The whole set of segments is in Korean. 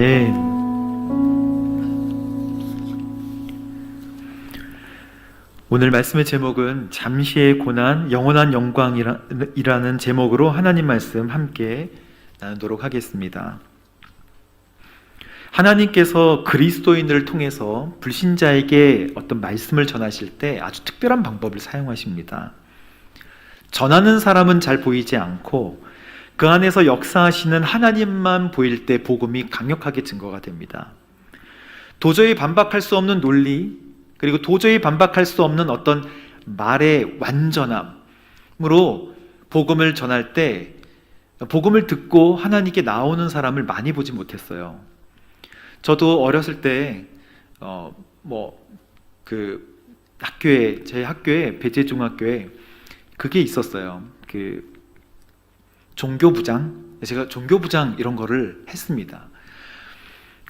네. 오늘 말씀의 제목은 잠시의 고난, 영원한 영광이라는 제목으로 하나님 말씀 함께 나누도록 하겠습니다. 하나님께서 그리스도인들을 통해서 불신자에게 어떤 말씀을 전하실 때 아주 특별한 방법을 사용하십니다. 전하는 사람은 잘 보이지 않고 그 안에서 역사하시는 하나님만 보일 때 복음이 강력하게 증거가 됩니다. 도저히 반박할 수 없는 논리, 그리고 도저히 반박할 수 없는 어떤 말의 완전함으로 복음을 전할 때 복음을 듣고 하나님께 나오는 사람을 많이 보지 못했어요. 저도 어렸을 때 제 학교에 배재중학교에 그게 있었어요. 그 종교부장, 제가 종교부장 이런 거를 했습니다.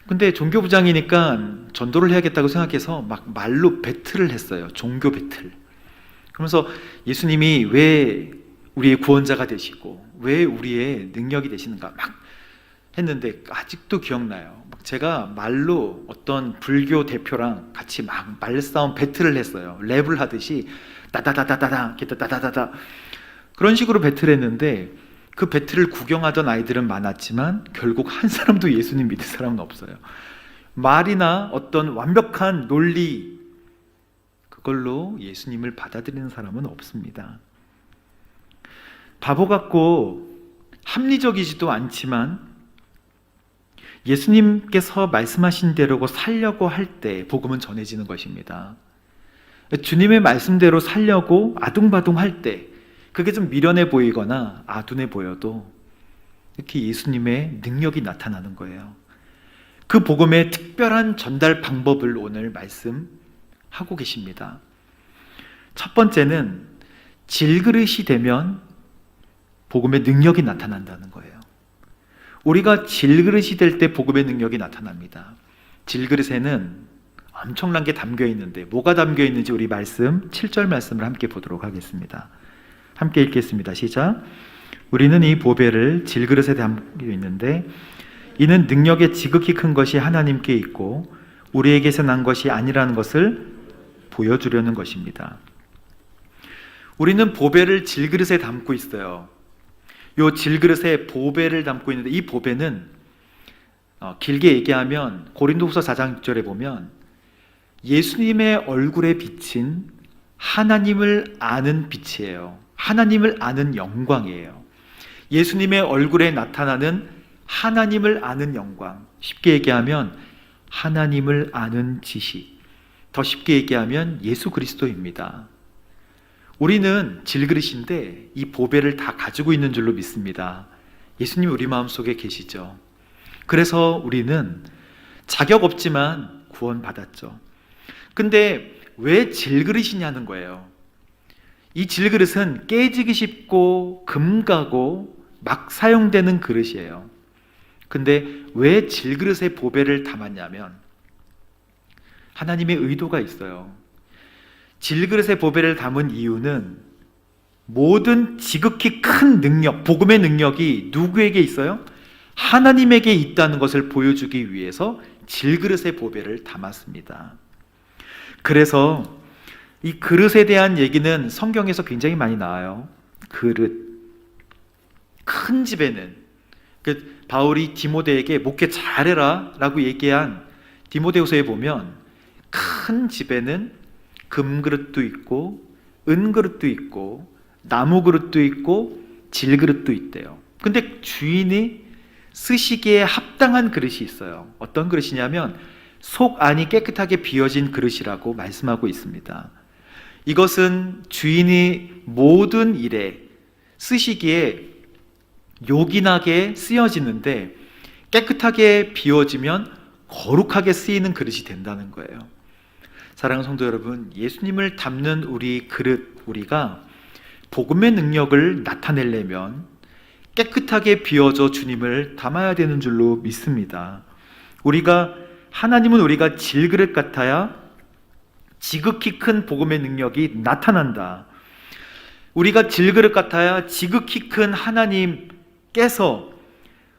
근데 종교부장이니까 전도를 해야겠다고 생각해서 막 말로 배틀을 했어요. 종교 배틀. 그러면서 예수님이 왜 우리의 구원자가 되시고 왜 우리의 능력이 되시는가 막 했는데 아직도 기억나요. 제가 말로 어떤 불교 대표랑 같이 막 말싸움 배틀을 했어요. 랩을 하듯이 따다다다다다 따다다다다 그런 식으로 배틀했는데 그 배틀을 구경하던 아이들은 많았지만 결국 한 사람도 예수님 믿을 사람은 없어요. 말이나 어떤 완벽한 논리 그걸로 예수님을 받아들이는 사람은 없습니다. 바보 같고 합리적이지도 않지만 예수님께서 말씀하신 대로 살려고 할 때 복음은 전해지는 것입니다. 주님의 말씀대로 살려고 아둥바둥 할 때 그게 좀 미련해 보이거나 아둔해 보여도 이렇게 예수님의 능력이 나타나는 거예요. 그 복음의 특별한 전달 방법을 오늘 말씀하고 계십니다. 첫 번째는 질그릇이 되면 복음의 능력이 나타난다는 거예요. 우리가 질그릇이 될 때 복음의 능력이 나타납니다. 질그릇에는 엄청난 게 담겨 있는데 뭐가 담겨 있는지 우리 말씀 7절 말씀을 함께 보도록 하겠습니다. 함께 읽겠습니다. 시작. 우리는 이 보배를 질그릇에 담겨 있는데 이는 능력의 지극히 큰 것이 하나님께 있고 우리에게서 난 것이 아니라는 것을 보여주려는 것입니다. 우리는 보배를 질그릇에 담고 있어요. 이 질그릇에 보배를 담고 있는데 이 보배는 길게 얘기하면 고린도후서 4장 6절에 보면 예수님의 얼굴에 비친 하나님을 아는 빛이에요. 하나님을 아는 영광이에요. 예수님의 얼굴에 나타나는 하나님을 아는 영광. 쉽게 얘기하면 하나님을 아는 지식. 더 쉽게 얘기하면 예수 그리스도입니다. 우리는 질그릇인데 이 보배를 다 가지고 있는 줄로 믿습니다. 예수님이 우리 마음속에 계시죠. 그래서 우리는 자격 없지만 구원받았죠. 근데 왜 질그릇이냐는 거예요. 이 질그릇은 깨지기 쉽고 금가고 막 사용되는 그릇이에요. 근데 왜 질그릇에 보배를 담았냐면 하나님의 의도가 있어요. 질그릇에 보배를 담은 이유는 모든 지극히 큰 능력, 복음의 능력이 누구에게 있어요? 하나님에게 있다는 것을 보여주기 위해서 질그릇에 보배를 담았습니다. 그래서 이 그릇에 대한 얘기는 성경에서 굉장히 많이 나와요. 그릇. 큰 집에는 바울이 디모데에게 목회 잘해라 라고 얘기한 디모데후서에 보면 큰 집에는 금그릇도 있고 은그릇도 있고 나무그릇도 있고 질그릇도 있대요. 근데 주인이 쓰시기에 합당한 그릇이 있어요. 어떤 그릇이냐면 속 안이 깨끗하게 비워진 그릇이라고 말씀하고 있습니다. 이것은 주인이 모든 일에 쓰시기에 요긴하게 쓰여지는데 깨끗하게 비워지면 거룩하게 쓰이는 그릇이 된다는 거예요. 사랑하는 성도 여러분, 예수님을 담는 우리 그릇, 우리가 복음의 능력을 나타내려면 깨끗하게 비워져 주님을 담아야 되는 줄로 믿습니다. 하나님은 우리가 질그릇 같아야 지극히 큰 복음의 능력이 나타난다. 우리가 질그릇 같아야 지극히 큰 하나님께서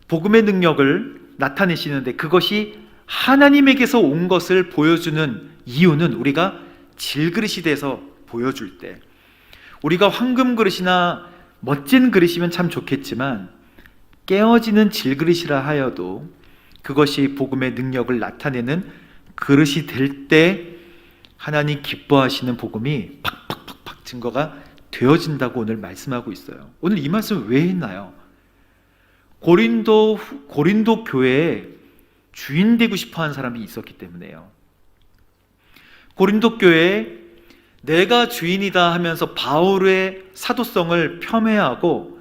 복음의 능력을 나타내시는데 그것이 하나님에게서 온 것을 보여주는 이유는 우리가 질그릇이 돼서 보여줄 때, 우리가 황금 그릇이나 멋진 그릇이면 참 좋겠지만 깨어지는 질그릇이라 하여도 그것이 복음의 능력을 나타내는 그릇이 될 때 하나님 기뻐하시는 복음이 팍팍팍팍 증거가 되어진다고 오늘 말씀하고 있어요. 오늘 이 말씀 왜 했나요? 고린도 교회에 주인 되고 싶어하는 사람이 있었기 때문에요. 고린도 교회에 내가 주인이다 하면서 바울의 사도성을 폄훼하고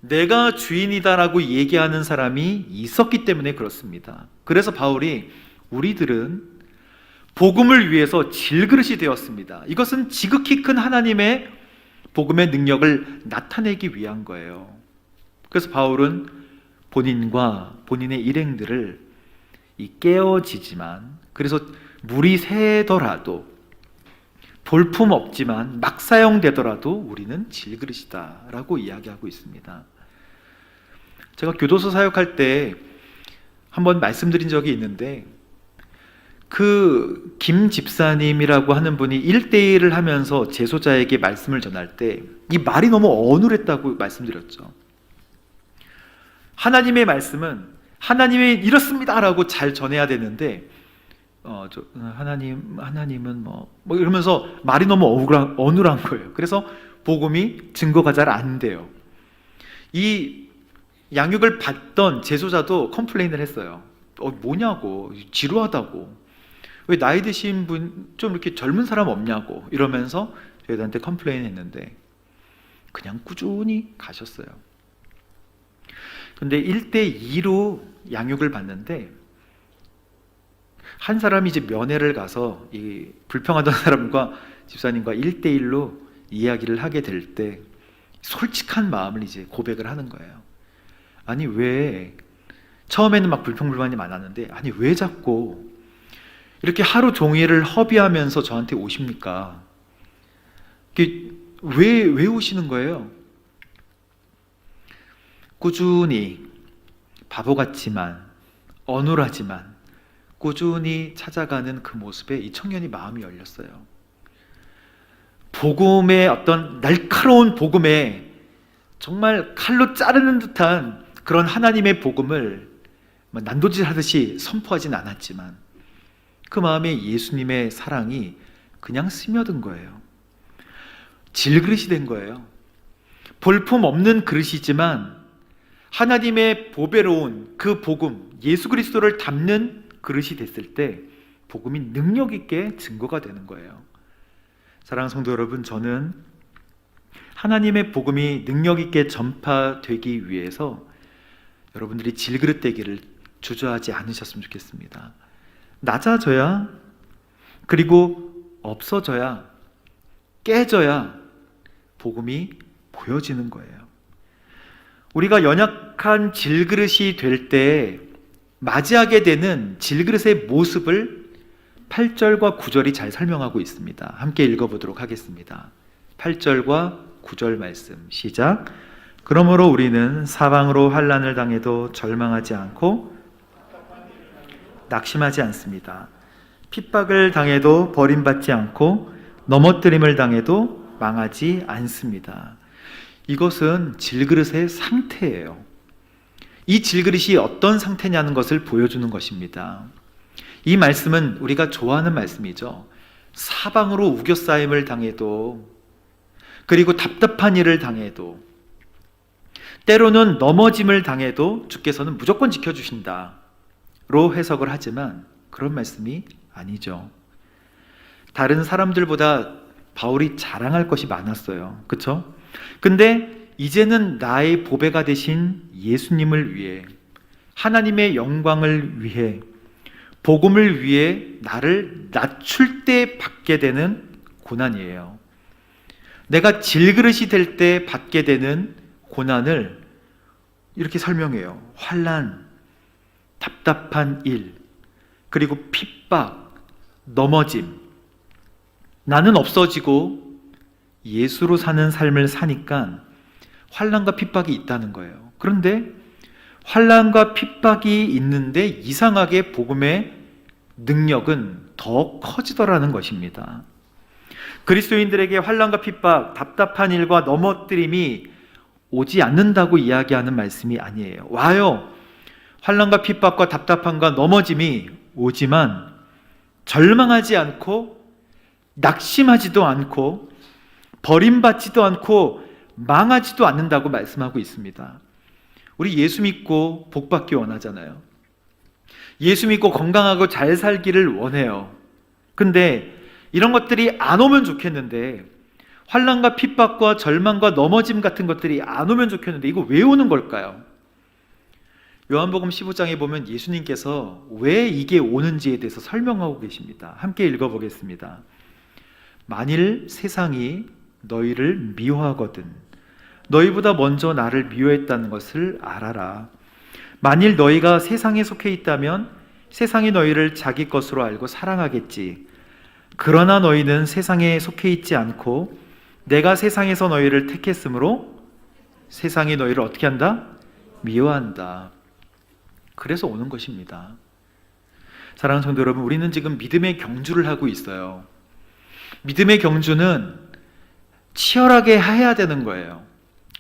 내가 주인이다라고 얘기하는 사람이 있었기 때문에 그렇습니다. 그래서 바울이 우리들은 복음을 위해서 질그릇이 되었습니다. 이것은 지극히 큰 하나님의 복음의 능력을 나타내기 위한 거예요. 그래서 바울은 본인과 본인의 일행들을 이 깨어지지만, 그래서 물이 새더라도 볼품 없지만 막 사용되더라도 우리는 질그릇이다 라고 이야기하고 있습니다. 제가 교도소 사역할 때 한번 말씀드린 적이 있는데, 그 김 집사님이라고 하는 분이 1대1을 하면서 재소자에게 말씀을 전할 때 이 말이 너무 어눌했다고 말씀드렸죠. 하나님의 말씀은 하나님이 이렇습니다 라고 잘 전해야 되는데 하나님은 뭐 이러면서 말이 너무 어눌한 거예요. 그래서 복음이 증거가 잘 안 돼요. 이 양육을 받던 제소자도 컴플레인을 했어요. 뭐냐고, 지루하다고, 왜 나이 드신 분 좀 이렇게 젊은 사람 없냐고 이러면서 저희한테 컴플레인 했는데 그냥 꾸준히 가셨어요. 근데 1대2로 양육을 받는데 한 사람이 이제 면회를 가서 이 불평하던 사람과 집사님과 1대1로 이야기를 하게 될 때 솔직한 마음을 이제 고백을 하는 거예요. 아니 왜 처음에는 막 불평불만이 많았는데 아니 왜 자꾸 이렇게 하루 종일을 허비하면서 저한테 오십니까? 왜 오시는 거예요? 꾸준히 바보 같지만 어눌하지만 꾸준히 찾아가는 그 모습에 이 청년이 마음이 열렸어요. 복음의 어떤 날카로운 복음에 정말 칼로 자르는 듯한 그런 하나님의 복음을 난도질하듯이 선포하진 않았지만 그 마음에 예수님의 사랑이 그냥 스며든 거예요. 질그릇이 된 거예요. 볼품 없는 그릇이지만 하나님의 보배로운 그 복음, 예수 그리스도를 담는 그릇이 됐을 때 복음이 능력 있게 증거가 되는 거예요. 사랑하는 성도 여러분, 저는 하나님의 복음이 능력 있게 전파되기 위해서 여러분들이 질그릇 되기를 주저하지 않으셨으면 좋겠습니다. 낮아져야, 그리고 없어져야, 깨져야 복음이 보여지는 거예요. 우리가 연약한 질그릇이 될 때 맞이하게 되는 질그릇의 모습을 8절과 9절이 잘 설명하고 있습니다. 함께 읽어보도록 하겠습니다. 8절과 9절 말씀 시작. 그러므로 우리는 사방으로 환난을 당해도 절망하지 않고 낙심하지 않습니다. 핍박을 당해도 버림받지 않고 넘어뜨림을 당해도 망하지 않습니다. 이것은 질그릇의 상태예요. 이 질그릇이 어떤 상태냐는 것을 보여주는 것입니다. 이 말씀은 우리가 좋아하는 말씀이죠. 사방으로 우겨싸임을 당해도, 그리고 답답한 일을 당해도, 때로는 넘어짐을 당해도 주께서는 무조건 지켜주신다 로 해석을 하지만 그런 말씀이 아니죠. 다른 사람들보다 바울이 자랑할 것이 많았어요. 그렇죠? 근데 이제는 나의 보배가 되신 예수님을 위해, 하나님의 영광을 위해, 복음을 위해 나를 낮출 때 받게 되는 고난이에요. 내가 질그릇이 될 때 받게 되는 고난을 이렇게 설명해요. 환난, 답답한 일, 그리고 핍박, 넘어짐. 나는 없어지고 예수로 사는 삶을 사니까 환난과 핍박이 있다는 거예요. 그런데 환난과 핍박이 있는데 이상하게 복음의 능력은 더 커지더라는 것입니다. 그리스도인들에게 환난과 핍박, 답답한 일과 넘어뜨림이 오지 않는다고 이야기하는 말씀이 아니에요. 와요. 환난과 핍박과 답답함과 넘어짐이 오지만 절망하지 않고 낙심하지도 않고 버림받지도 않고 망하지도 않는다고 말씀하고 있습니다. 우리 예수 믿고 복 받기 원하잖아요. 예수 믿고 건강하고 잘 살기를 원해요. 근데 이런 것들이 안 오면 좋겠는데, 환난과 핍박과 절망과 넘어짐 같은 것들이 안 오면 좋겠는데 이거 왜 오는 걸까요? 요한복음 15장에 보면 예수님께서 왜 이게 오는지에 대해서 설명하고 계십니다. 함께 읽어보겠습니다. 만일 세상이 너희를 미워하거든 너희보다 먼저 나를 미워했다는 것을 알아라. 만일 너희가 세상에 속해 있다면 세상이 너희를 자기 것으로 알고 사랑하겠지. 그러나 너희는 세상에 속해 있지 않고 내가 세상에서 너희를 택했으므로 세상이 너희를 어떻게 한다? 미워한다. 그래서 오는 것입니다. 사랑하는 성도 여러분, 우리는 지금 믿음의 경주를 하고 있어요. 믿음의 경주는 치열하게 해야 되는 거예요.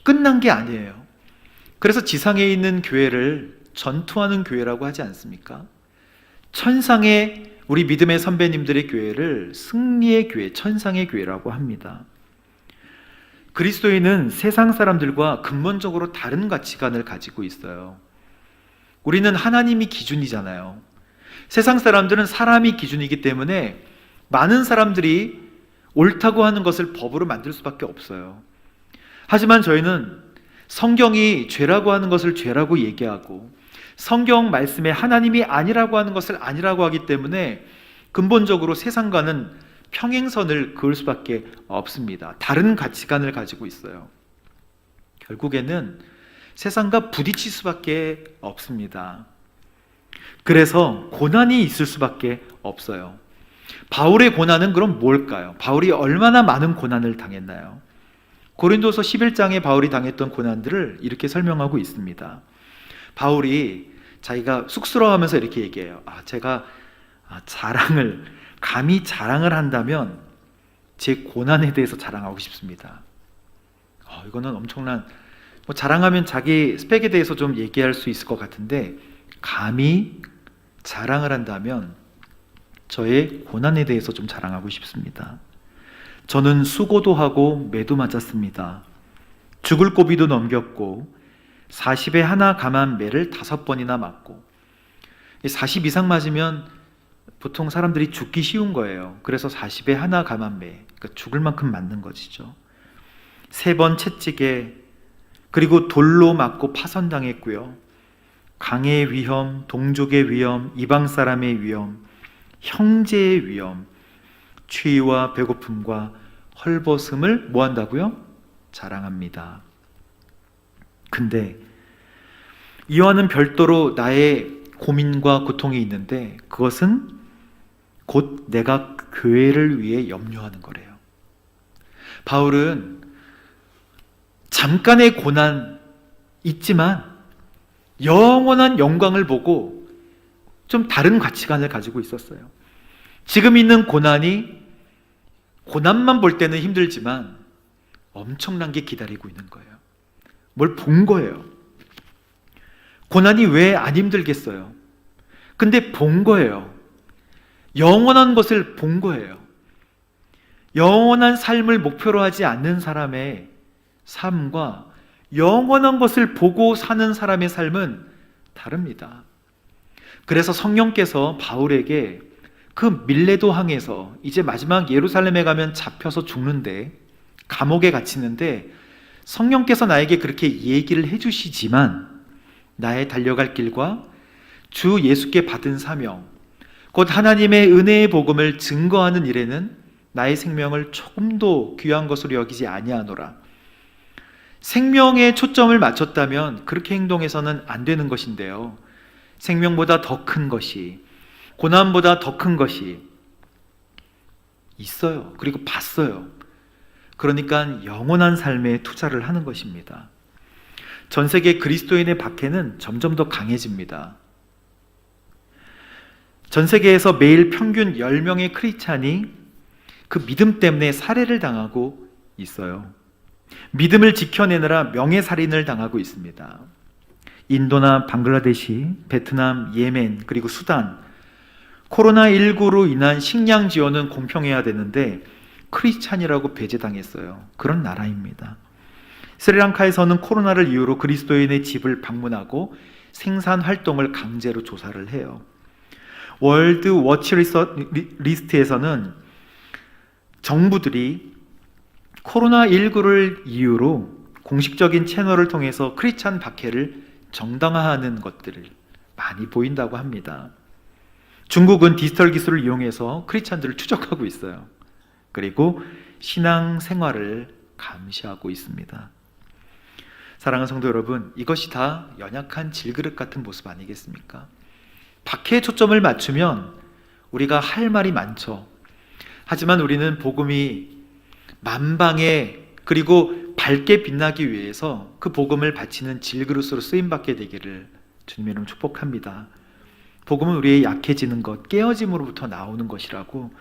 끝난 게 아니에요. 그래서 지상에 있는 교회를 전투하는 교회라고 하지 않습니까? 천상의 우리 믿음의 선배님들의 교회를 승리의 교회, 천상의 교회라고 합니다. 그리스도인은 세상 사람들과 근본적으로 다른 가치관을 가지고 있어요. 우리는 하나님이 기준이잖아요. 세상 사람들은 사람이 기준이기 때문에 많은 사람들이 옳다고 하는 것을 법으로 만들 수밖에 없어요. 하지만 저희는 성경이 죄라고 하는 것을 죄라고 얘기하고 성경 말씀에 하나님이 아니라고 하는 것을 아니라고 하기 때문에 근본적으로 세상과는 평행선을 그을 수밖에 없습니다. 다른 가치관을 가지고 있어요. 결국에는 세상과 부딪힐 수밖에 없습니다. 그래서 고난이 있을 수밖에 없어요. 바울의 고난은 그럼 뭘까요? 바울이 얼마나 많은 고난을 당했나요? 고린도서 11장에 바울이 당했던 고난들을 이렇게 설명하고 있습니다. 바울이 자기가 쑥스러워하면서 이렇게 얘기해요. 제가 감히 자랑을 한다면 제 고난에 대해서 자랑하고 싶습니다. 이거는 엄청난, 자랑하면 자기 스펙에 대해서 좀 얘기할 수 있을 것 같은데, 감히 자랑을 한다면 저의 고난에 대해서 좀 자랑하고 싶습니다. 저는 수고도 하고 매도 맞았습니다. 죽을 고비도 넘겼고 40에 하나 감한 매를 5번이나 맞고, 40 이상 맞으면 보통 사람들이 죽기 쉬운 거예요. 그래서 40에 하나 감한 매, 그러니까 죽을 만큼 맞는 것이죠. 3번 채찍에, 그리고 돌로 맞고 파선당했고요. 강의 위험, 동족의 위험, 이방 사람의 위험, 형제의 위험, 추위와 배고픔과 헐벗음을 뭐 한다고요? 자랑합니다. 근데 이와는 별도로 나의 고민과 고통이 있는데 그것은 곧 내가 교회를 위해 염려하는 거래요. 바울은 잠깐의 고난 있지만 영원한 영광을 보고 좀 다른 가치관을 가지고 있었어요. 지금 있는 고난만 볼 때는 힘들지만 엄청난 게 기다리고 있는 거예요. 뭘 본 거예요. 고난이 왜 안 힘들겠어요? 근데 본 거예요. 영원한 것을 본 거예요. 영원한 삶을 목표로 하지 않는 사람의 삶과 영원한 것을 보고 사는 사람의 삶은 다릅니다. 그래서 성령께서 바울에게 그 밀레도 항에서 이제 마지막 예루살렘에 가면 잡혀서 죽는데, 감옥에 갇히는데 성령께서 나에게 그렇게 얘기를 해주시지만 나의 달려갈 길과 주 예수께 받은 사명, 곧 하나님의 은혜의 복음을 증거하는 일에는 나의 생명을 조금도 귀한 것으로 여기지 아니하노라. 생명에 초점을 맞췄다면 그렇게 행동해서는 안 되는 것인데요, 생명보다 더 큰 것이, 고난보다 더 큰 것이 있어요. 그리고 봤어요. 그러니까 영원한 삶에 투자를 하는 것입니다. 전 세계 그리스도인의 박해는 점점 더 강해집니다. 전 세계에서 매일 평균 10명의 크리스찬이 그 믿음 때문에 살해를 당하고 있어요. 믿음을 지켜내느라 명예살인을 당하고 있습니다. 인도나 방글라데시, 베트남, 예멘, 그리고 수단, 코로나19로 인한 식량 지원은 공평해야 되는데 크리스찬이라고 배제당했어요. 그런 나라입니다. 스리랑카에서는 코로나를 이유로 그리스도인의 집을 방문하고 생산 활동을 강제로 조사를 해요. 월드 워치 리스트에서는 정부들이 코로나19를 이유로 공식적인 채널을 통해서 크리스찬 박해를 정당화하는 것들을 많이 보인다고 합니다. 중국은 디지털 기술을 이용해서 크리스찬들을 추적하고 있어요. 그리고 신앙 생활을 감시하고 있습니다. 사랑하는 성도 여러분, 이것이 다 연약한 질그릇 같은 모습 아니겠습니까? 박해에 초점을 맞추면 우리가 할 말이 많죠. 하지만 우리는 복음이 만방에 그리고 밝게 빛나기 위해서 그 복음을 바치는 질그릇으로 쓰임받게 되기를 주님의 이름으로 축복합니다. 복음은 우리의 약해지는 것, 깨어짐으로부터 나오는 것이라고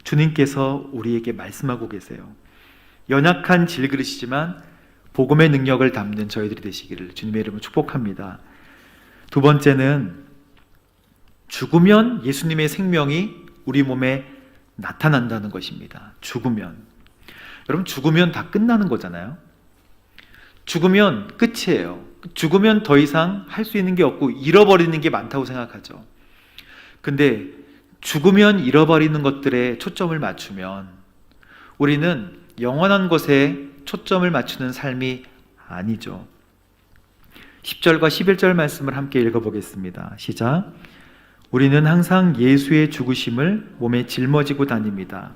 주님께서 우리에게 말씀하고 계세요. 연약한 질그릇이지만 복음의 능력을 담는 저희들이 되시기를 주님의 이름으로 축복합니다. 두 번째는 죽으면 예수님의 생명이 우리 몸에 나타난다는 것입니다. 죽으면. 여러분, 죽으면 다 끝나는 거잖아요. 죽으면 끝이에요. 죽으면 더 이상 할 수 있는 게 없고 잃어버리는 게 많다고 생각하죠. 근데 죽으면 잃어버리는 것들에 초점을 맞추면 우리는 영원한 것에 초점을 맞추는 삶이 아니죠. 10절과 11절 말씀을 함께 읽어보겠습니다. 시작. 우리는 항상 예수의 죽으심을 몸에 짊어지고 다닙니다.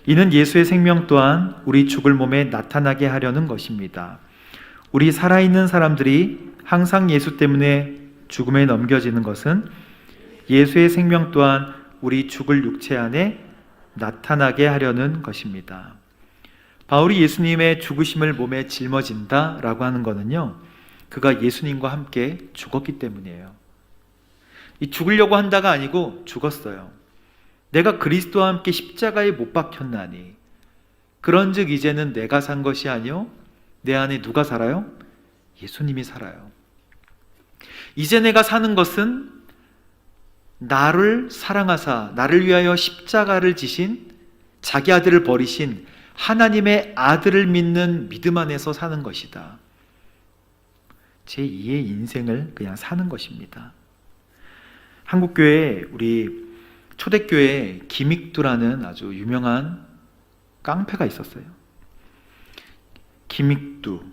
이는 예수의 생명 또한 우리 죽을 몸에 나타나게 하려는 것입니다. 우리 살아있는 사람들이 항상 예수 때문에 죽음에 넘겨지는 것은 예수의 생명 또한 우리 죽을 육체 안에 나타나게 하려는 것입니다. 바울이 예수님의 죽으심을 몸에 짊어진다 라고 하는 것은요, 그가 예수님과 함께 죽었기 때문이에요. 이 죽으려고 한다가 아니고 죽었어요. 내가 그리스도와 함께 십자가에 못 박혔나니 그런즉 이제는 내가 산 것이 아니요 내 안에 누가 살아요? 예수님이 살아요. 이제 내가 사는 것은 나를 사랑하사 나를 위하여 십자가를 지신 자기 아들을 버리신 하나님의 아들을 믿는 믿음 안에서 사는 것이다. 제2의 인생을 그냥 사는 것입니다. 한국교회 우리 초대교회에 김익두라는 아주 유명한 깡패가 있었어요. 김익두.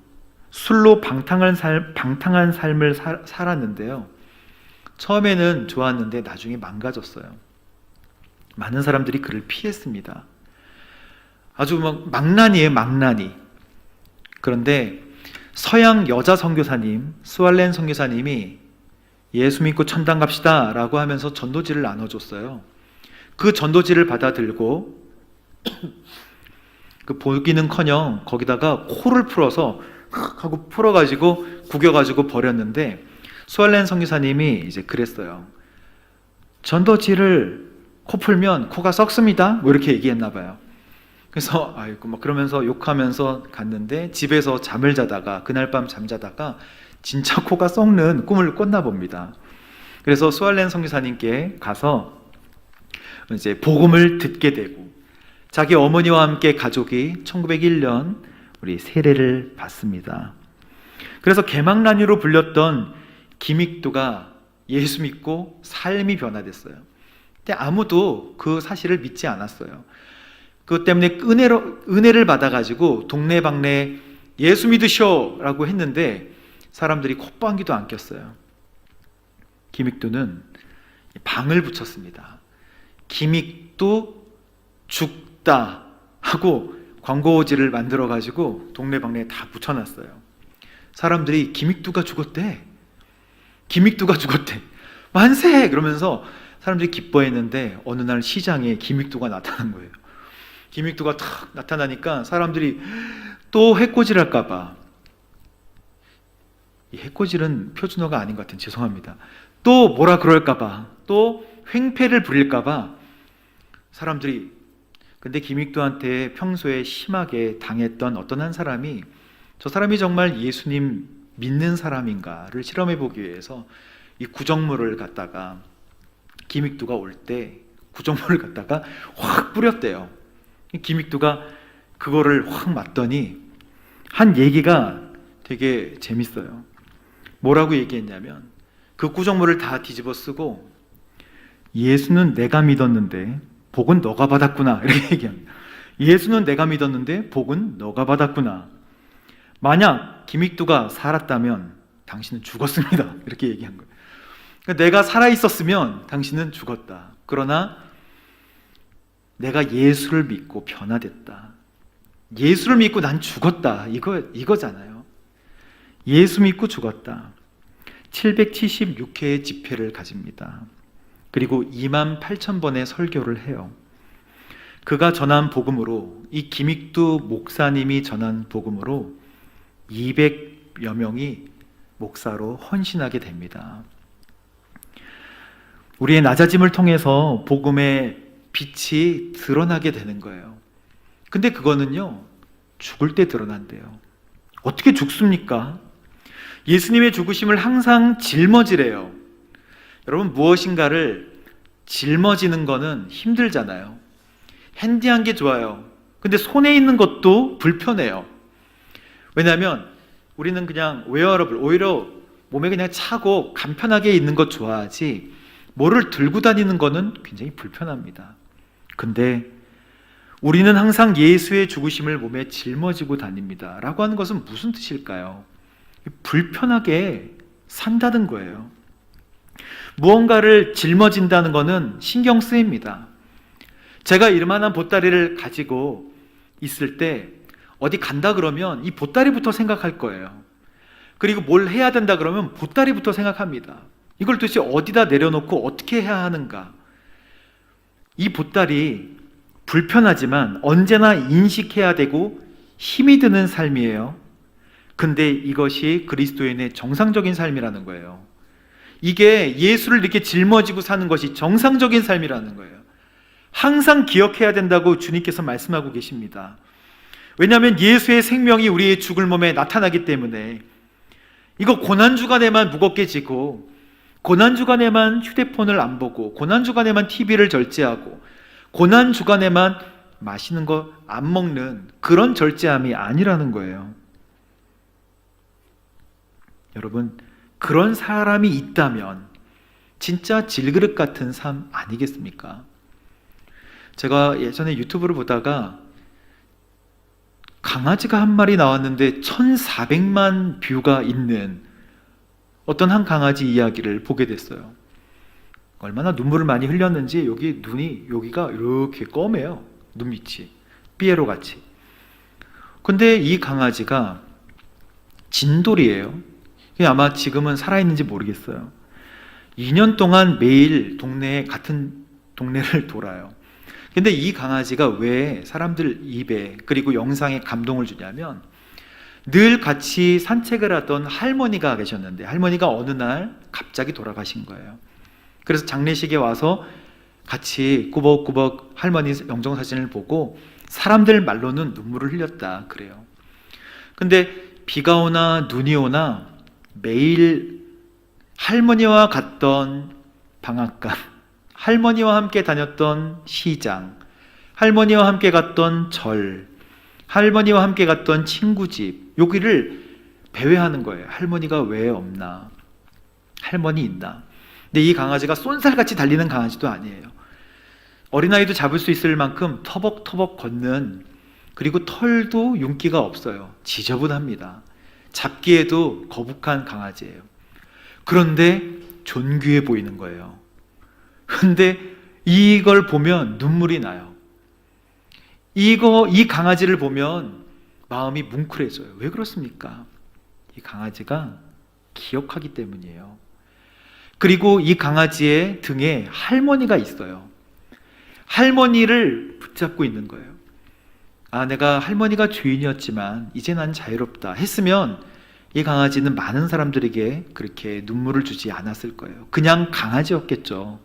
술로 방탕한 삶을 살았는데요. 처음에는 좋았는데 나중에 망가졌어요. 많은 사람들이 그를 피했습니다. 아주 망나니예요, 망나니. 그런데 서양 여자 선교사님, 스왈렌 선교사님이 예수 믿고 천당 갑시다 라고 하면서 전도지를 나눠줬어요. 그 전도지를 받아들고 그 보기는커녕 거기다가 코를 풀어서 하고 풀어가지고 구겨가지고 버렸는데 스왈렌 선교사님이 이제 그랬어요. 전도지를 코 풀면 코가 썩습니다. 뭐 이렇게 얘기했나 봐요. 그래서 아이고 막 그러면서 욕하면서 갔는데 집에서 잠을 자다가 그날 밤 잠자다가 진짜 코가 썩는 꿈을 꿨나 봅니다. 그래서 스왈렌 선교사님께 가서 이제 복음을 듣게 되고 자기 어머니와 함께 가족이 1901년 우리 세례를 받습니다. 그래서 개망나니로 불렸던 김익두가 예수 믿고 삶이 변화됐어요. 근데 아무도 그 사실을 믿지 않았어요. 그것 때문에 은혜를 받아가지고 동네방네 예수 믿으쇼!라고 했는데 사람들이 콧방귀도 안 꼈어요. 김익두는 방을 붙였습니다. 김익두 죽다 하고 광고지를 만들어가지고 동네방네에 다 붙여놨어요. 사람들이 김익두가 죽었대. 김익두가 죽었대. 만세! 그러면서 사람들이 기뻐했는데 어느 날 시장에 김익두가 나타난 거예요. 김익두가 탁 나타나니까 사람들이 또 해코지를 할까봐 이 해코지는 표준어가 아닌 것 같은, 죄송합니다. 또 뭐라 그럴까봐, 또 횡패를 부릴까봐 사람들이, 근데 김익도한테 평소에 심하게 당했던 어떤 한 사람이, 저 사람이 정말 예수님 믿는 사람인가를 실험해 보기 위해서 이 구정물을 갖다가, 김익도가 올 때 구정물을 갖다가 확 뿌렸대요. 김익도가 그거를 확 맞더니 한 얘기가 되게 재밌어요. 뭐라고 얘기했냐면, 그 구정물을 다 뒤집어 쓰고, 예수는 내가 믿었는데 복은 너가 받았구나, 이렇게 얘기합니다. 예수는 내가 믿었는데 복은 너가 받았구나. 만약 김익두가 살았다면 당신은 죽었습니다, 이렇게 얘기한 거예요. 그러니까 내가 살아있었으면 당신은 죽었다. 그러나 내가 예수를 믿고 변화됐다. 예수를 믿고 난 죽었다. 이거잖아요. 예수 믿고 죽었다. 776회의 집회를 가집니다. 그리고 28,000번의 설교를 해요. 그가 전한 복음으로, 이 김익두 목사님이 전한 복음으로 200여 명이 목사로 헌신하게 됩니다. 우리의 낮아짐을 통해서 복음의 빛이 드러나게 되는 거예요. 근데 그거는요, 죽을 때 드러난대요. 어떻게 죽습니까? 예수님의 죽으심을 항상 짊어지래요. 여러분, 무엇인가를 짊어지는 거는 힘들잖아요. 핸디한 게 좋아요. 근데 손에 있는 것도 불편해요. 왜냐하면 우리는 그냥 웨어러블, 오히려 몸에 그냥 차고 간편하게 있는 것 좋아하지, 뭐를 들고 다니는 거는 굉장히 불편합니다. 근데 우리는 항상 예수의 죽으심을 몸에 짊어지고 다닙니다 라고 하는 것은 무슨 뜻일까요? 불편하게 산다는 거예요. 무언가를 짊어진다는 것은 신경 쓰입니다. 제가 이만한 보따리를 가지고 있을 때 어디 간다 그러면 이 보따리부터 생각할 거예요. 그리고 뭘 해야 된다 그러면 보따리부터 생각합니다. 이걸 도대체 어디다 내려놓고 어떻게 해야 하는가. 이 보따리 불편하지만 언제나 인식해야 되고 힘이 드는 삶이에요. 근데 이것이 그리스도인의 정상적인 삶이라는 거예요. 이게 예수를 이렇게 짊어지고 사는 것이 정상적인 삶이라는 거예요. 항상 기억해야 된다고 주님께서 말씀하고 계십니다. 왜냐하면 예수의 생명이 우리의 죽을 몸에 나타나기 때문에. 이거 고난주간에만 무겁게 지고, 고난주간에만 휴대폰을 안 보고, 고난주간에만 TV를 절제하고, 고난주간에만 맛있는 거 안 먹는 그런 절제함이 아니라는 거예요. 여러분, 그런 사람이 있다면 진짜 질그릇 같은 삶 아니겠습니까? 제가 예전에 유튜브를 보다가 강아지가 한 마리 나왔는데 1,400만 뷰가 있는 어떤 한 강아지 이야기를 보게 됐어요. 얼마나 눈물을 많이 흘렸는지 여기 눈이, 여기가 이렇게 검해요. 눈 밑이 삐에로 같이. 근데 이 강아지가 진돌이에요. 아마 지금은 살아있는지 모르겠어요. 2년 동안 매일 같은 동네를 돌아요. 근데 이 강아지가 왜 사람들 입에 그리고 영상에 감동을 주냐면, 늘 같이 산책을 하던 할머니가 계셨는데 할머니가 어느 날 갑자기 돌아가신 거예요. 그래서 장례식에 와서 같이 꾸벅꾸벅 할머니 영정사진을 보고 사람들 말로는 눈물을 흘렸다 그래요. 근데 비가 오나 눈이 오나 매일 할머니와 갔던 방앗간, 할머니와 함께 다녔던 시장, 할머니와 함께 갔던 절, 할머니와 함께 갔던 친구 집, 여기를 배회하는 거예요. 할머니가 왜 없나? 할머니 있나? 근데 이 강아지가 쏜살같이 달리는 강아지도 아니에요. 어린아이도 잡을 수 있을 만큼 터벅터벅 걷는, 그리고 털도 윤기가 없어요. 지저분합니다. 잡기에도 거북한 강아지예요. 그런데 존귀해 보이는 거예요. 근데 이걸 보면 눈물이 나요. 이 강아지를 보면 마음이 뭉클해져요. 왜 그렇습니까? 이 강아지가 기억하기 때문이에요. 그리고 이 강아지의 등에 할머니가 있어요. 할머니를 붙잡고 있는 거예요. 아, 내가 할머니가 죄인이었지만 이제 난 자유롭다 했으면 이 강아지는 많은 사람들에게 그렇게 눈물을 주지 않았을 거예요. 그냥 강아지였겠죠.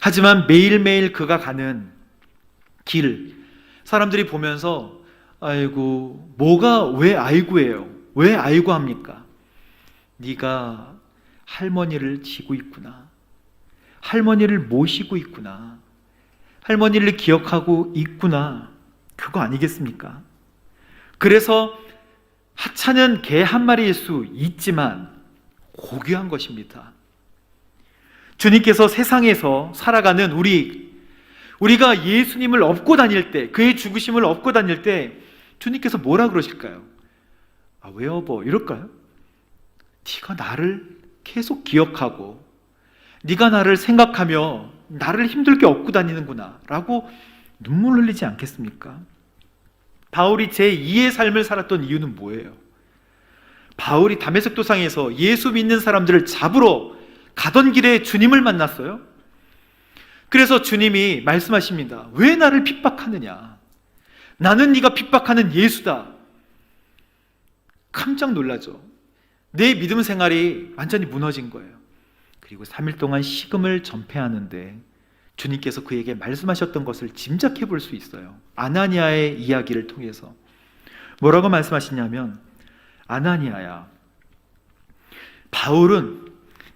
하지만 매일매일 그가 가는 길, 사람들이 보면서 아이고, 뭐가 왜 아이고예요? 왜 아이고 합니까? 네가 할머니를 지고 있구나. 할머니를 모시고 있구나. 할머니를 기억하고 있구나. 그거 아니겠습니까? 그래서 하찮은 개 한 마리일 수 있지만 고귀한 것입니다. 주님께서 세상에서 살아가는 우리가 예수님을 업고 다닐 때, 그의 죽으심을 업고 다닐 때 주님께서 뭐라 그러실까요? 아, 왜 업어? 이럴까요? 네가 나를 계속 기억하고 네가 나를 생각하며 나를 힘들게 업고 다니는구나 라고 눈물 흘리지 않겠습니까? 바울이 제2의 삶을 살았던 이유는 뭐예요? 바울이 다메섹 도상에서 예수 믿는 사람들을 잡으러 가던 길에 주님을 만났어요. 그래서 주님이 말씀하십니다. 왜 나를 핍박하느냐? 나는 네가 핍박하는 예수다. 깜짝 놀라죠. 내 믿음 생활이 완전히 무너진 거예요. 그리고 3일 동안 식음을 전폐하는데 주님께서 그에게 말씀하셨던 것을 짐작해 볼 수 있어요. 아나니아의 이야기를 통해서 뭐라고 말씀하시냐면, 아나니아야, 바울은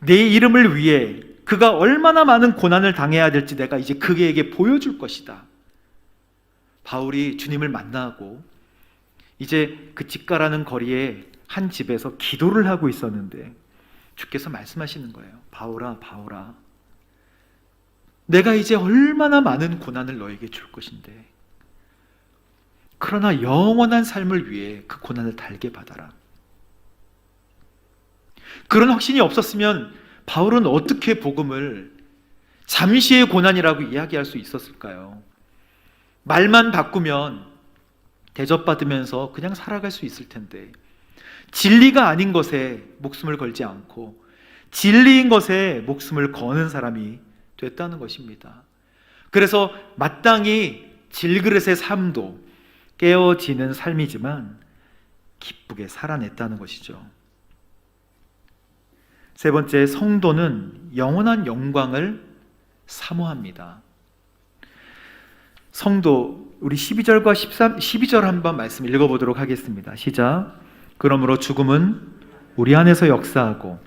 내 이름을 위해 그가 얼마나 많은 고난을 당해야 될지 내가 이제 그에게 보여줄 것이다. 바울이 주님을 만나고 이제 그 집가라는 거리에 한 집에서 기도를 하고 있었는데 주께서 말씀하시는 거예요. 바울아, 바울아, 내가 이제 얼마나 많은 고난을 너에게 줄 것인데, 그러나 영원한 삶을 위해 그 고난을 달게 받아라. 그런 확신이 없었으면 바울은 어떻게 복음을 잠시의 고난이라고 이야기할 수 있었을까요? 말만 바꾸면 대접받으면서 그냥 살아갈 수 있을 텐데, 진리가 아닌 것에 목숨을 걸지 않고 진리인 것에 목숨을 거는 사람이 됐다는 것입니다. 그래서 마땅히 질그릇의 삶도 깨어지는 삶이지만 기쁘게 살아냈다는 것이죠. 세 번째, 성도는 영원한 영광을 사모합니다. 성도, 우리 12절과 12절 한번 말씀 읽어보도록 하겠습니다. 시작. 그러므로 죽음은 우리 안에서 역사하고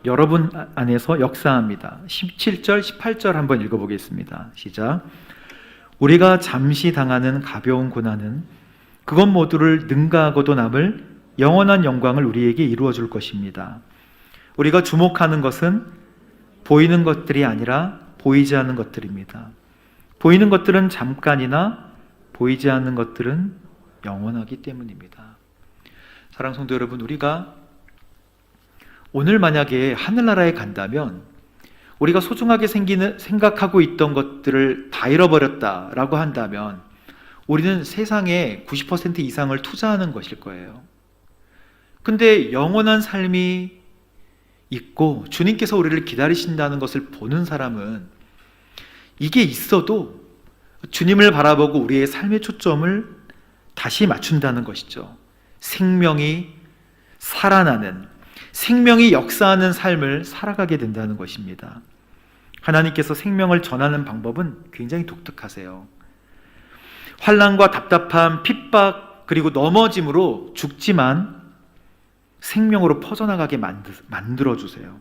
여러분 안에서 역사합니다. 17절, 18절 한번 읽어보겠습니다. 시작. 우리가 잠시 당하는 가벼운 고난은 그것 모두를 능가하고도 남을 영원한 영광을 우리에게 이루어 줄 것입니다. 우리가 주목하는 것은 보이는 것들이 아니라 보이지 않는 것들입니다. 보이는 것들은 잠깐이나 보이지 않는 것들은 영원하기 때문입니다. 사랑하는 성도 여러분, 우리가 오늘 만약에 하늘나라에 간다면 우리가 소중하게 생각하고 있던 것들을 다 잃어버렸다라고 한다면 우리는 세상에 90% 이상을 투자하는 것일 거예요. 근데 영원한 삶이 있고 주님께서 우리를 기다리신다는 것을 보는 사람은 이게 있어도 주님을 바라보고 우리의 삶의 초점을 다시 맞춘다는 것이죠. 생명이 살아나는, 생명이 역사하는 삶을 살아가게 된다는 것입니다. 하나님께서 생명을 전하는 방법은 굉장히 독특하세요. 환난과 답답함, 핍박, 그리고 넘어짐으로 죽지만 생명으로 퍼져나가게 만들어주세요.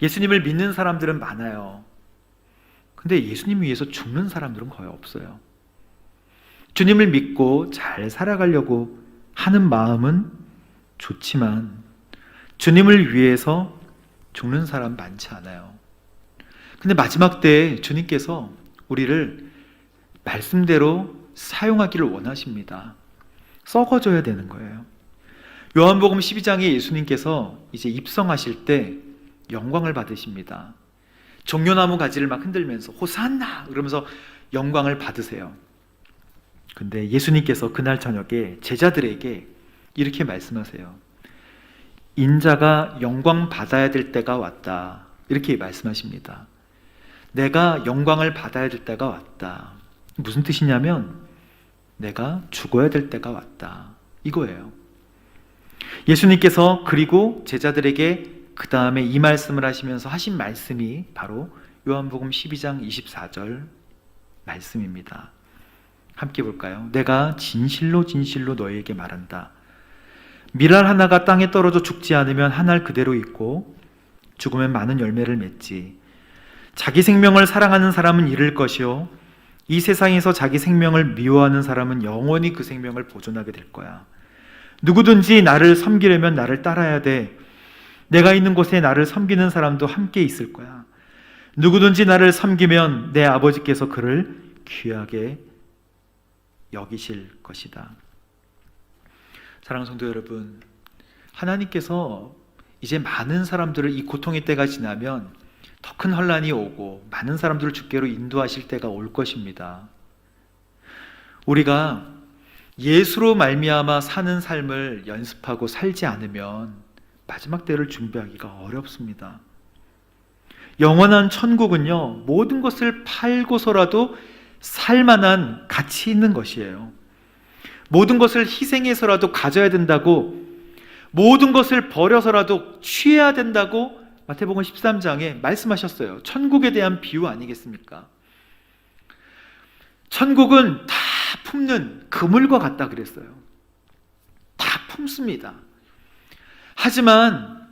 예수님을 믿는 사람들은 많아요. 근데 예수님 위해서 죽는 사람들은 거의 없어요. 주님을 믿고 잘 살아가려고 하는 마음은 좋지만 주님을 위해서 죽는 사람 많지 않아요. 근데 마지막 때에 주님께서 우리를 말씀대로 사용하기를 원하십니다. 썩어져야 되는 거예요. 요한복음 12장에 예수님께서 이제 입성하실 때 영광을 받으십니다. 종려나무 가지를 막 흔들면서 호산나 그러면서 영광을 받으세요. 근데 예수님께서 그날 저녁에 제자들에게 이렇게 말씀하세요. 인자가 영광 받아야 될 때가 왔다. 이렇게 말씀하십니다. 내가 영광을 받아야 될 때가 왔다. 무슨 뜻이냐면 내가 죽어야 될 때가 왔다. 이거예요. 예수님께서 그리고 제자들에게 그 다음에 이 말씀을 하시면서 하신 말씀이 바로 요한복음 12장 24절 말씀입니다. 함께 볼까요? 내가 진실로 진실로 너희에게 말한다. 밀알 하나가 땅에 떨어져 죽지 않으면 한 알 그대로 있고 죽으면 많은 열매를 맺지. 자기 생명을 사랑하는 사람은 잃을 것이요 이 세상에서 자기 생명을 미워하는 사람은 영원히 그 생명을 보존하게 될 거야. 누구든지 나를 섬기려면 나를 따라야 돼. 내가 있는 곳에 나를 섬기는 사람도 함께 있을 거야. 누구든지 나를 섬기면 내 아버지께서 그를 귀하게 여기실 것이다. 사랑하는 성도 여러분, 하나님께서 이제 많은 사람들을 이 고통의 때가 지나면 더 큰 환난이 오고 많은 사람들을 주께로 인도하실 때가 올 것입니다. 우리가 예수로 말미암아 사는 삶을 연습하고 살지 않으면 마지막 때를 준비하기가 어렵습니다. 영원한 천국은요, 모든 것을 팔고서라도 살만한 가치 있는 것이에요. 모든 것을 희생해서라도 가져야 된다고, 모든 것을 버려서라도 취해야 된다고 마태복음 13장에 말씀하셨어요. 천국에 대한 비유 아니겠습니까? 천국은 다 품는 그물과 같다 그랬어요. 다 품습니다. 하지만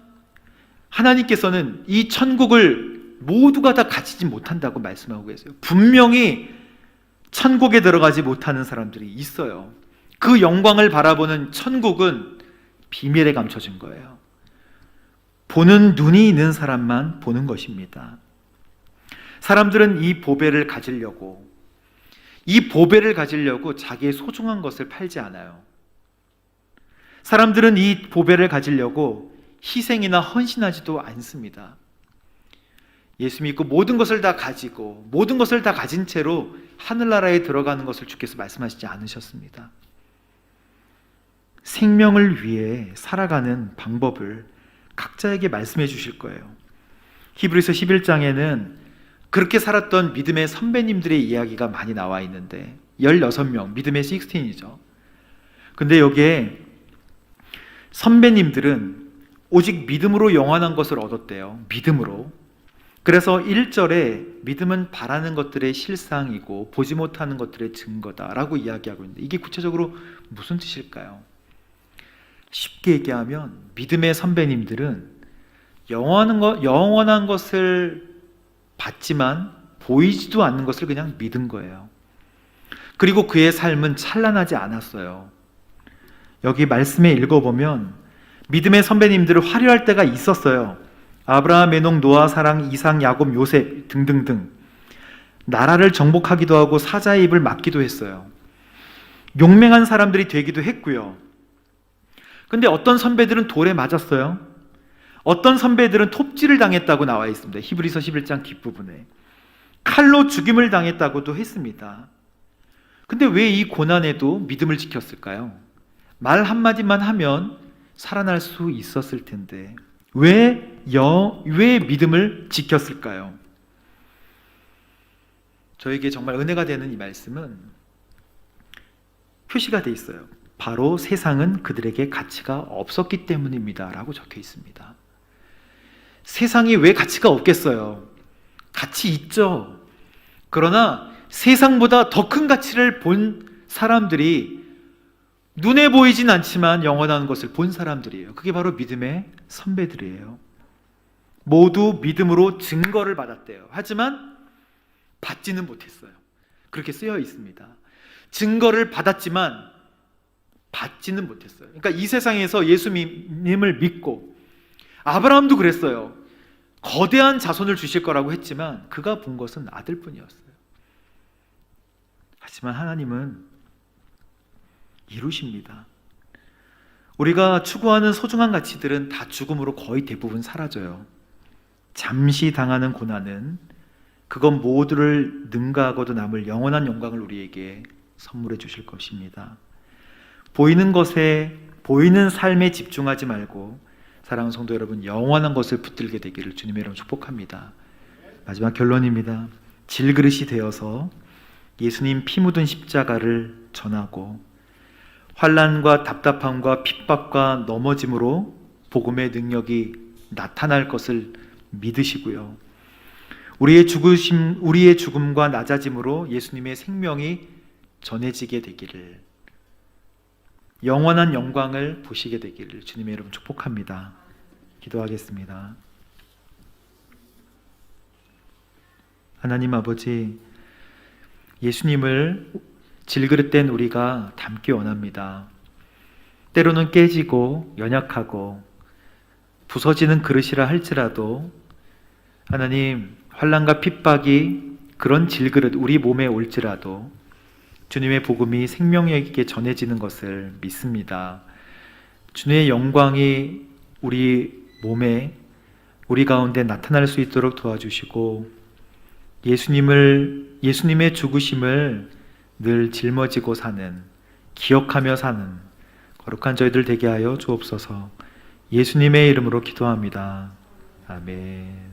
하나님께서는 이 천국을 모두가 다 가지지 못한다고 말씀하고 계세요. 분명히 천국에 들어가지 못하는 사람들이 있어요. 그 영광을 바라보는 천국은 비밀에 감춰진 거예요. 보는 눈이 있는 사람만 보는 것입니다. 사람들은 이 보배를 가지려고 자기의 소중한 것을 팔지 않아요. 사람들은 이 보배를 가지려고 희생이나 헌신하지도 않습니다. 예수 믿고 모든 것을 다 가지고 모든 것을 다 가진 채로 하늘나라에 들어가는 것을 주께서 말씀하시지 않으셨습니다. 생명을 위해 살아가는 방법을 각자에게 말씀해 주실 거예요. 히브리서 11장에는 그렇게 살았던 믿음의 선배님들의 이야기가 많이 나와 있는데 16명, 믿음의 16이죠. 근데 여기에 선배님들은 오직 믿음으로 영원한 것을 얻었대요. 믿음으로. 그래서 1절에 믿음은 바라는 것들의 실상이고 보지 못하는 것들의 증거다라고 이야기하고 있는데 이게 구체적으로 무슨 뜻일까요? 쉽게 얘기하면 믿음의 선배님들은 영원한 것을 봤지만 보이지도 않는 것을 그냥 믿은 거예요. 그리고 그의 삶은 찬란하지 않았어요. 여기 말씀에 읽어보면 믿음의 선배님들은 화려할 때가 있었어요. 아브라함, 에녹, 노아, 사랑, 이삭, 야곱, 요셉 등등등 나라를 정복하기도 하고 사자의 입을 막기도 했어요. 용맹한 사람들이 되기도 했고요. 근데 어떤 선배들은 돌에 맞았어요. 어떤 선배들은 톱질을 당했다고 나와 있습니다. 히브리서 11장 뒷부분에 칼로 죽임을 당했다고도 했습니다. 근데 왜 이 고난에도 믿음을 지켰을까요? 말 한마디만 하면 살아날 수 있었을 텐데 왜 믿음을 지켰을까요? 저에게 정말 은혜가 되는 이 말씀은 표시가 돼 있어요. 바로 세상은 그들에게 가치가 없었기 때문입니다 라고 적혀 있습니다. 세상이 왜 가치가 없겠어요? 가치 있죠. 그러나 세상보다 더 큰 가치를 본 사람들이 눈에 보이진 않지만 영원한 것을 본 사람들이에요. 그게 바로 믿음의 선배들이에요. 모두 믿음으로 증거를 받았대요. 하지만 받지는 못했어요. 그렇게 쓰여 있습니다. 증거를 받았지만 받지는 못했어요. 그러니까 이 세상에서 예수님을 믿고 아브라함도 그랬어요. 거대한 자손을 주실 거라고 했지만 그가 본 것은 아들뿐이었어요. 하지만 하나님은 이루십니다. 우리가 추구하는 소중한 가치들은 다 죽음으로 거의 대부분 사라져요. 잠시 당하는 고난은 그것 모두를 능가하고도 남을 영원한 영광을 우리에게 선물해 주실 것입니다. 보이는 것에, 보이는 삶에 집중하지 말고 사랑하는 성도 여러분, 영원한 것을 붙들게 되기를 주님의 이름으로 축복합니다. 마지막 결론입니다. 질그릇이 되어서 예수님 피 묻은 십자가를 전하고 환난과 답답함과 핍박과 넘어짐으로 복음의 능력이 나타날 것을 믿으시고요. 우리의 죽음과 낮아짐으로 예수님의 생명이 전해지게 되기를, 영원한 영광을 보시게 되기를 주님의 이름 축복합니다. 기도하겠습니다. 하나님 아버지, 예수님을 질그릇된 우리가 닮기 원합니다. 때로는 깨지고 연약하고 부서지는 그릇이라 할지라도 하나님, 환난과 핍박이 그런 질그릇 우리 몸에 올지라도 주님의 복음이 생명력있게 전해지는 것을 믿습니다. 주님의 영광이 우리 몸에, 우리 가운데 나타날 수 있도록 도와주시고 예수님의 죽으심을 늘 짊어지고 사는, 기억하며 사는 거룩한 저희들 되게 하여 주옵소서. 예수님의 이름으로 기도합니다. 아멘.